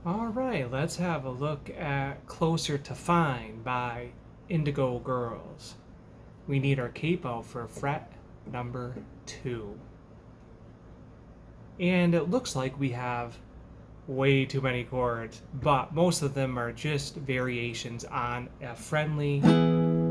All right, let's have a look at Closer to Fine by Indigo Girls. We need our capo for fret number 2. And it looks like we have way too many chords, but most of them are just variations on a friendly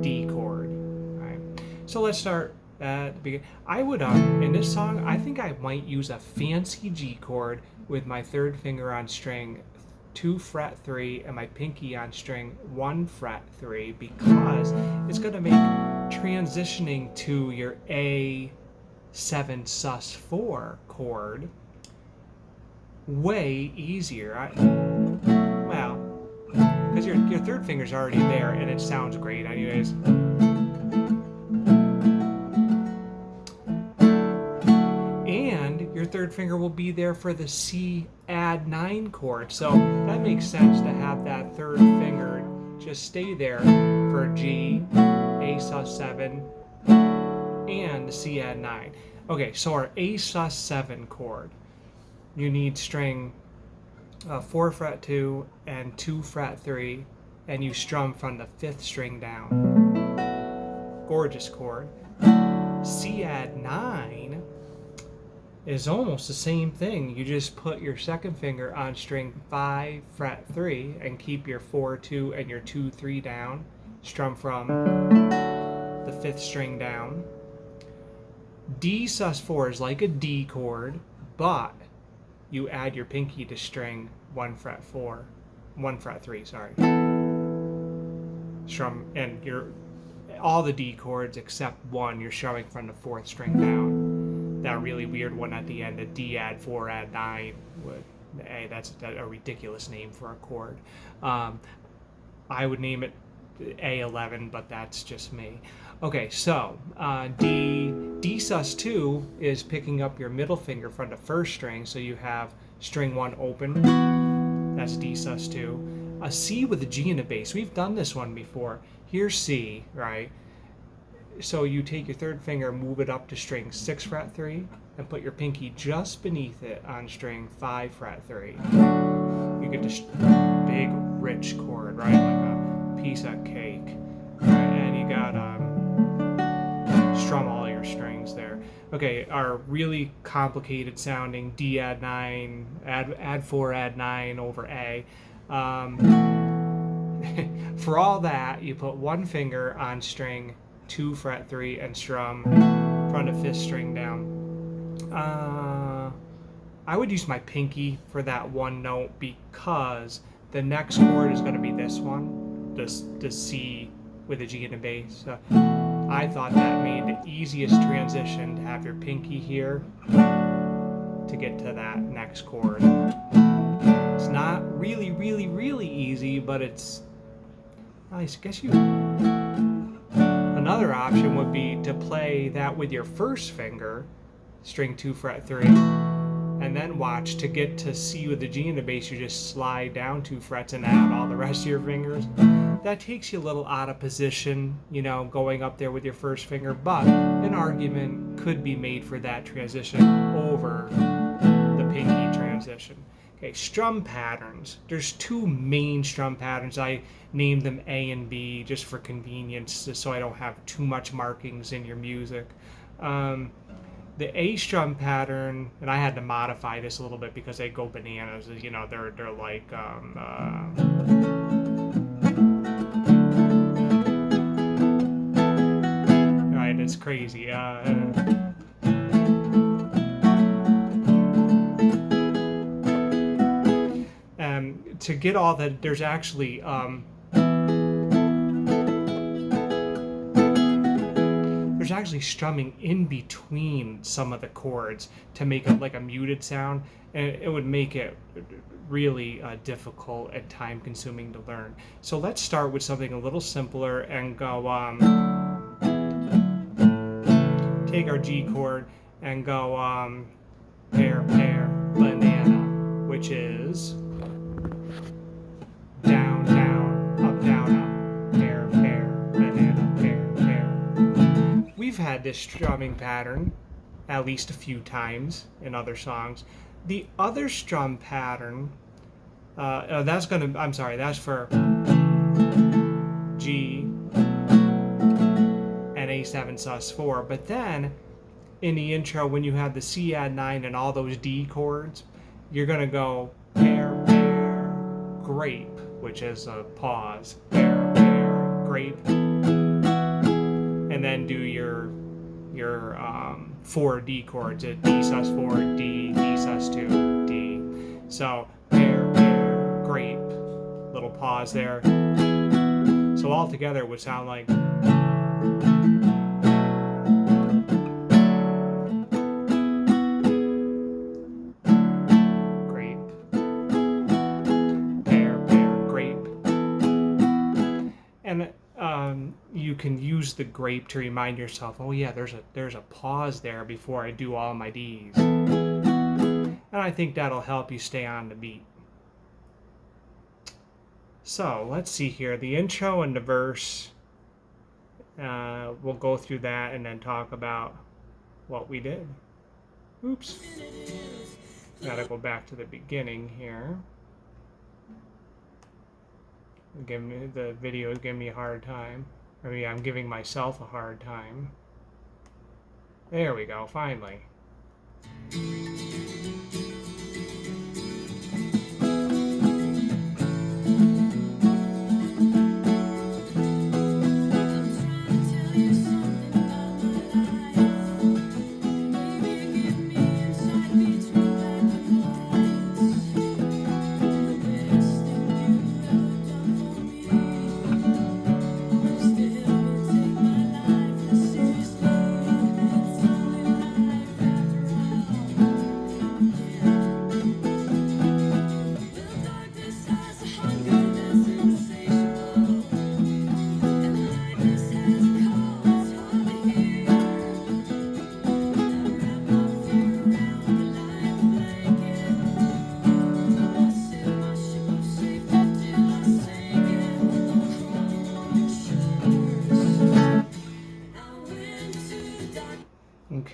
D chord. All right. So let's start at the beginning. I would, in this song, I think I might use a fancy G chord with my third finger on string 2 fret 3 and my pinky on string 1 fret 3 because it's going to make transitioning to your A7 sus 4 chord way easier. Well, because your third finger's already there and it sounds great anyways. And your third finger will be there for the C add 9 chord. So that makes sense to have that third finger just stay there for G, A sus 7, and the C add 9. Okay, so our A sus 7 chord, you need string 4 fret 2 and 2 fret 3, and you strum from the 5th string down. Gorgeous chord. C add 9 is almost the same thing. You just put your second finger on string 5 fret 3 and keep your 4 2 and your 2 3 down. Strum from the 5th string down. D sus 4 is like a D chord, but you add your pinky to string 1 fret 3, sorry. Strum, and you're all the D chords except one, you're strumming from the 4th string down. That really weird one at the end, a D add 4 add 9. That's a ridiculous name for a chord. I would name it A11, but that's just me. Okay, so D sus 2 is picking up your middle finger from the 1st string, so you have string 1 open. That's D sus 2. A C with a G in the bass. We've done this one before. Here's C, right? So you take your third finger, move it up to string 6 fret 3, and put your pinky just beneath it on string 5 fret 3. You get this big, rich chord, right? Like a piece of cake. Right? And you got strum all your strings there. Okay, our really complicated sounding D add 9, add 4 add 9 over A. For all that, you put one finger on string 2 fret 3 and strum from the 5th string down. I would use my pinky for that one note because the next chord is going to be this one, the C with a G and a bass. So I thought that made the easiest transition to have your pinky here to get to that next chord. It's not really, really, really easy, but it's, I guess you... Another option would be to play that with your first finger, string 2 fret 3, and then watch to get to C with the G in the bass, you just slide down 2 frets and add all the rest of your fingers. That takes you a little out of position, you know, going up there with your first finger, but an argument could be made for that transition over the pinky transition. Okay, strum patterns. There's 2 main strum patterns. I named them A and B just for convenience, so I don't have too much markings in your music. The A strum pattern, and I had to modify this a little bit because they go bananas. You know, they're like right, it's crazy. To get all that, there's actually strumming in between some of the chords to make it like a muted sound, and it would make it really difficult and time consuming to learn. So let's start with something a little simpler and go take our G chord and go pear, pear, banana, which is down, down, up, down, up, pear, pear, banana, pear, pear. We've had this strumming pattern at least a few times in other songs. The other strum pattern That's for G and A7 sus4. But then in the intro, when you have the C add 9 and all those D chords, you're going to go pear, pear, grape, which is a pause. Pear, pear, grape. And then do your 4 D chords at D sus4, D, D sus2, D. So pear, pear, grape, little pause there. So all together it would sound like grape, pear, pear, grape. And you can use the grape to remind yourself, oh yeah, there's a pause there before I do all my D's. And I think that'll help you stay on the beat. So let's see here, the intro and the verse, we'll go through that and then talk about what we did. Oops. Gotta go back to the beginning here. The video is giving me a hard time. I mean, I'm giving myself a hard time. There we go, finally.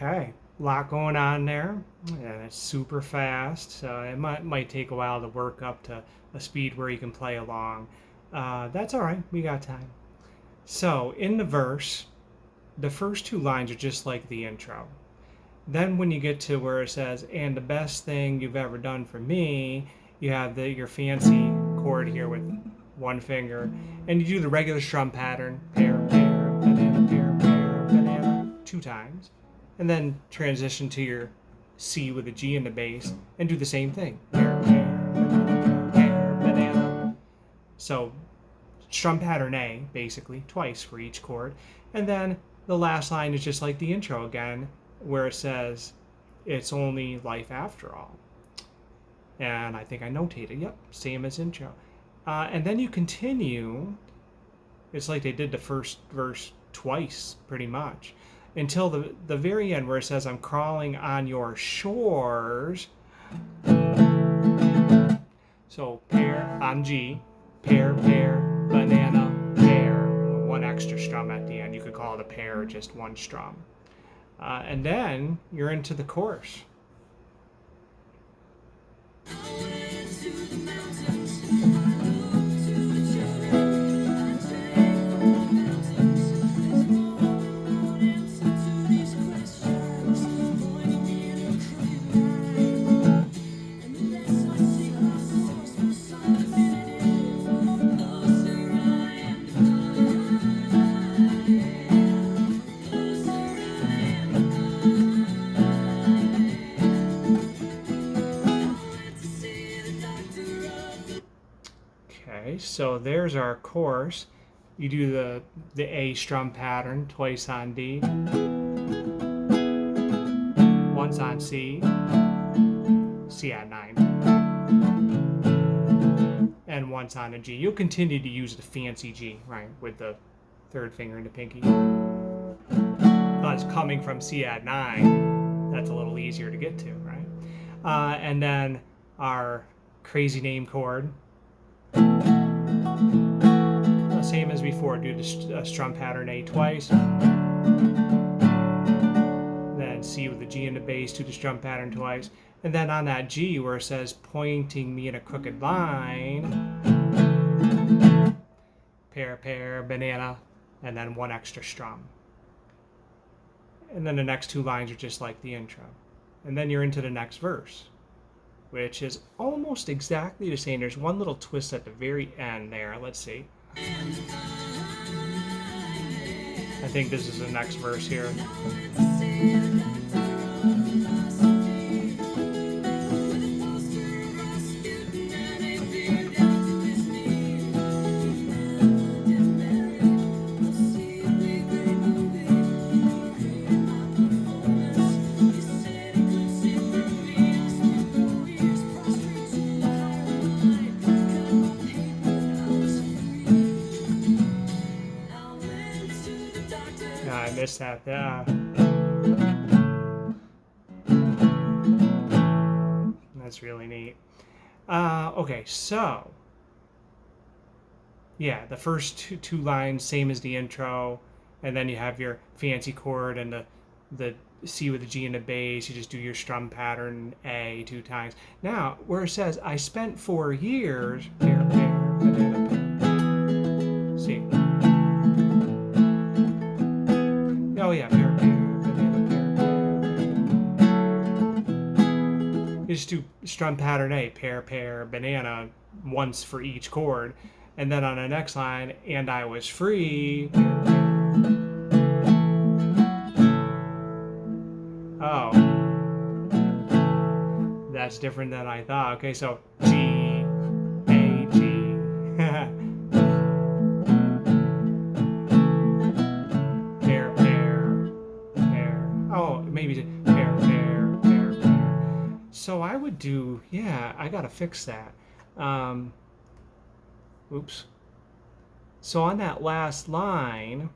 Okay, a lot going on there, and it's super fast, so it might take a while to work up to a speed where you can play along. That's all right, we got time. So in the verse, the first 2 lines are just like the intro. Then when you get to where it says, and the best thing you've ever done for me, you have your fancy chord here with 1 finger, and you do the regular strum pattern, pear, pear, banana, pear, pear, banana, 2 times. And then transition to your C with a G in the bass and do the same thing. Pear, pear, banana, pear, banana. So strum pattern A, basically, twice for each chord. And then the last line is just like the intro again, where it says, it's only life after all. And I think I notated, yep, same as intro. And then you continue, it's like they did the first verse twice, pretty much, until the very end where it says, I'm crawling on your shores. So pear on G, pear, pear, banana, pear. 1 extra strum at the end. You could call it a pair or just 1 strum. And then you're into the chorus. So there's our chorus. You do the A strum pattern twice on D, once on C, C add 9, and once on a G. You'll continue to use the fancy G, right, with the 3rd finger and the pinky. But it's coming from C add 9. That's a little easier to get to, right? And then our crazy name chord. Same as before, do the strum pattern A twice, then C with the G in the bass, do the strum pattern twice, And then on that G where it says pointing me in a crooked line, pear, banana, and then one extra strum. And then the next two lines are just like the intro. And then you're into the next verse, which is almost exactly the same. There's one little twist at the very end there. Let's see. I think this is the next verse here. I missed that. That's really neat. Okay, so yeah, the first two lines same as the intro, and then you have your fancy chord and the C with the G and the bass. You just do your strum pattern A 2 times. Now, where it says I spent 4 years, C. Oh yeah, pear, you just do strum pattern A, pear, banana, once for each chord, and then on the next line, and I was free. Oh, that's different than I thought. Okay, so G, A, G. Oh, maybe pear. So I would do, yeah, I gotta fix that. Oops. So on that last line,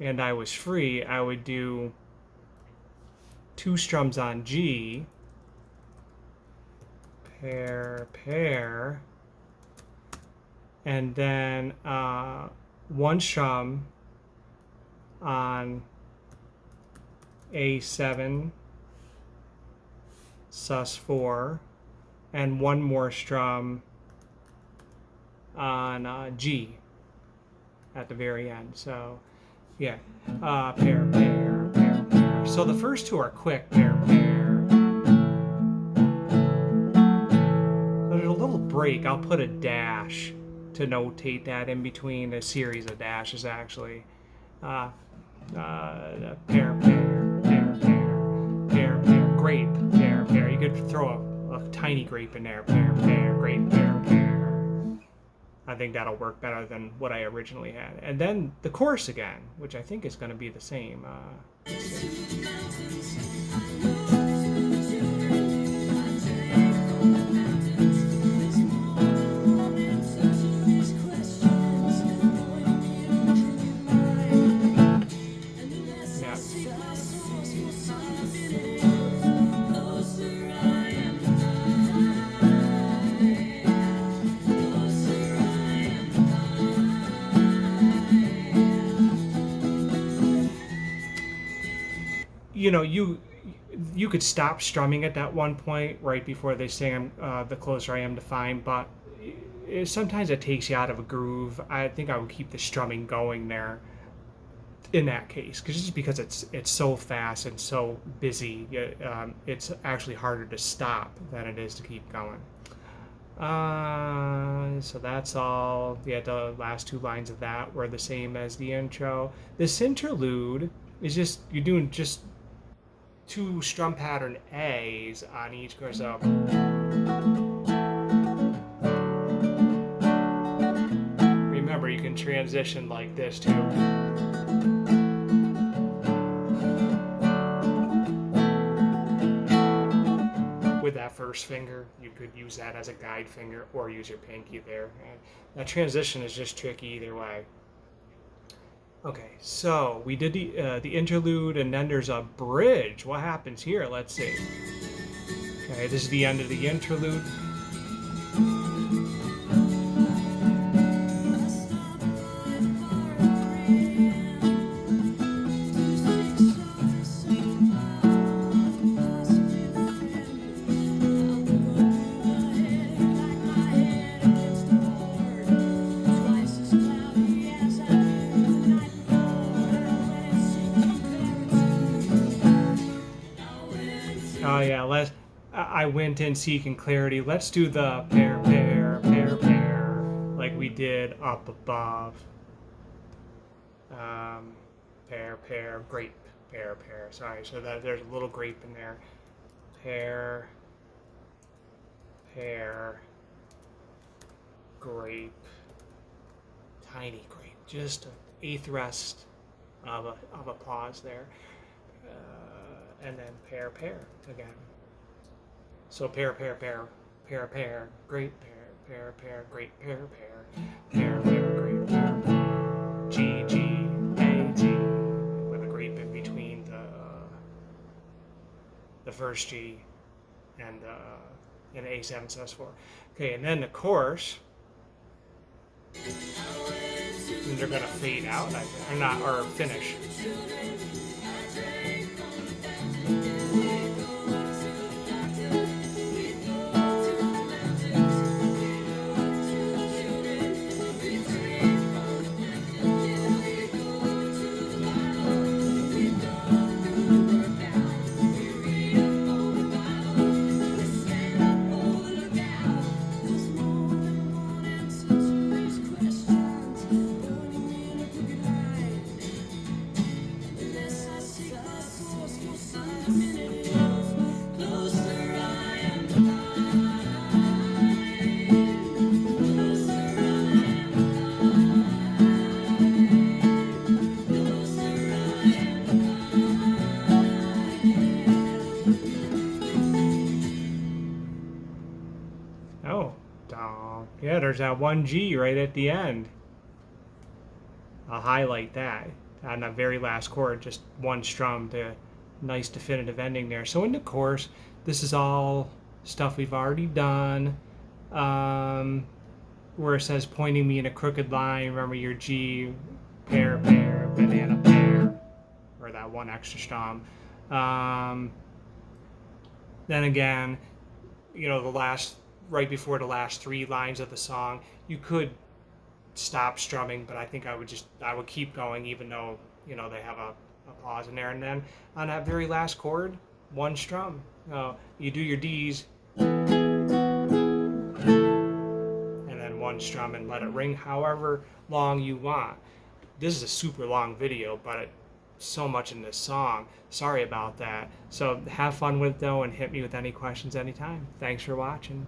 and I was free, I would do 2 strums on G, pear, and then 1 strum on A7, sus4, and 1 more strum on G at the very end. So yeah, pear. So the first 2 are quick, pear. There's a little break. I'll put a dash to notate that in between a series of dashes actually. Pear, grape, pear. You could throw a tiny grape in there, pear, grape, pear. I think that'll work better than what I originally had. And then the chorus again, which I think is going to be the same. You know, you could stop strumming at that one point right before they sing the closer I am to fine, but sometimes it takes you out of a groove. I think I would keep the strumming going there in that case, just because it's so fast and so busy, it's actually harder to stop than it is to keep going. So that's all. Yeah, the last 2 lines of that were the same as the intro. This interlude is just, you're doing just 2 strum pattern A's on each chord. So remember, you can transition like this too. With that first finger, you could use that as a guide finger or use your pinky there. And that transition is just tricky either way. Okay, so we did the interlude, and then there's a bridge. What happens here? Let's see. Okay, this is the end of the interlude. I went in seeking clarity. Let's do the pair, pair, pair, pair, like we did up above. Pair, pair, grape, pair, pair. Sorry, so that there's a little grape in there. Pair, pair, grape, tiny grape, just an eighth rest of a pause there, and then pair, pair again. So pair, pair, pair, pair, pair, grape, pair, pair, pair, grape, pair, pair, pair, pair, grape, pair, G, G, A, G, with a grape in between the first G and A7 sus4. Okay, and then the chorus, and they're gonna fade out, or not, or finish. Oh, yeah, there's that one G right at the end. I'll highlight that on the very last chord, just one strum, to nice definitive ending there. So in the chorus, this is all stuff we've already done. Where it says pointing me in a crooked line, remember your G, pair, pair, banana pair, or that one extra strum. Then again, you know, right before the last three lines of the song, you could stop strumming, but I think I would keep going, even though, you know, they have a pause in there. And then on that very last chord, one strum. You do your D's, and then one strum, and let it ring however long you want. This is a super long video, but so much in this song. Sorry about that. So have fun with it though, and hit me with any questions anytime. Thanks for watching.